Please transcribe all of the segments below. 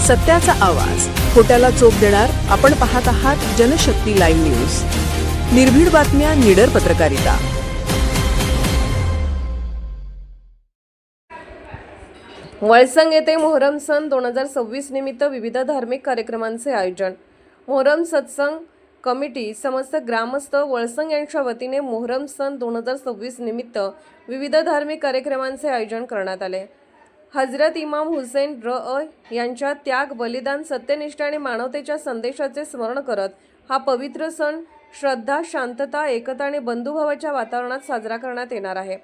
सत्याचा आवाज, खोट्याला चोप देणार. आपण पाहत आहात जनशक्ती लाईव्ह न्यूज. निर्भीड बातम्या, निडर पत्रकारिता. वळसंग येथे मोहरम सन 2026 निमित्त विविध धार्मिक कार्यक्रमांचे आयोजन. मोहरम सत्संग कमिटी समस्त ग्रामस्थ वळसंग यांच्या वतीने मोहरम सन 2026 निमित्त विविध धार्मिक कार्यक्रमांचे आयोजन करण्यात आले. हजरत इमाम हुसेन यांच्या त्याग, बलिदान, सत्यनिष्ठा आणि मानवतेच्या संदेशाचे स्मरण करत हा पवित्र सण श्रद्धा, शांतता, एकता आणि बंधुभावाच्या वातावरणात साजरा करण्यात येणार आहे.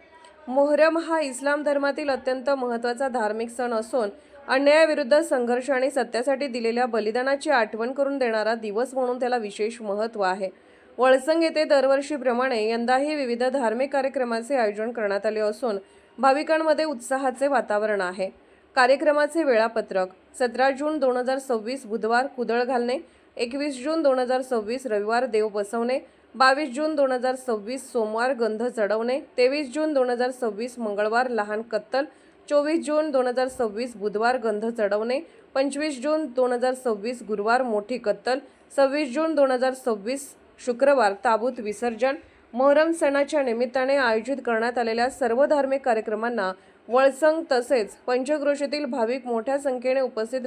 मोहरम हा इस्लाम धर्मातील अत्यंत महत्त्वाचा धार्मिक सण असून अन्यायाविरुद्ध संघर्ष आणि सत्यासाठी दिलेल्या बलिदानाची आठवण करून देणारा दिवस म्हणून त्याला विशेष महत्त्व आहे. वळसंग येथे दरवर्षीप्रमाणे यंदाही विविध धार्मिक कार्यक्रमाचे आयोजन करण्यात आले असून भाविकांमध्ये उत्साहाचे वातावरण आहे. कार्यक्रमाचे वेळापत्रक: 17 जून 2026 बुधवार कुदळ घालणे, 21 जून 2026 रविवार देव बसवणे, 22 जून 2026 सोमवार गंध चढवणे, 23 जून 2026 मंगळवार लहान कत्तल, 24 जून 2026 बुधवार गंध चढवणे, 25 जून 2026 गुरुवार मोठी कत्तल, 26 जून 2026 शुक्रवार ताबूत विसर्जन. मोहरम सणाच्या निमित्ताने आयोजित करण्यात आलेल्या सर्व धार्मिक कार्यक्रमांना वळसंग तसेच पंचक्रोशीतील भाविक मोठ्या संख्येने उपस्थित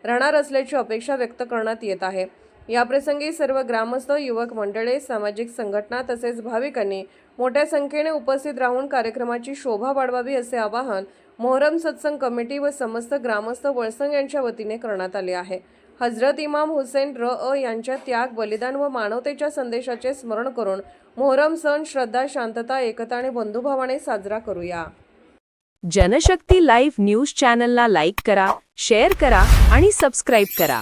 राहणार असल्याची अपेक्षा व्यक्त करण्यात येत आहे. याप्रसंगी सर्व ग्रामस्थ, युवक मंडळे, सामाजिक संघटना तसेच भाविकांनी मोठ्या संख्येने उपस्थित राहून कार्यक्रमाची शोभा वाढवावी असे आवाहन मोहरम सत्संग कमिटी व समस्त ग्रामस्थ वळसंग यांच्या वतीने करण्यात आले आहे. हजरत इमाम हुसेन यांच्या त्याग, बलिदान व मानवतेच्या संदेशाचे स्मरण करून मोहरम सण श्रद्धा, शांतता, एकता आणि बंधुभावाने साजरा करूया. जनशक्ती लाईव्ह न्यूज चॅनलला लाईक करा, शेअर करा आणि सबस्क्राईब करा.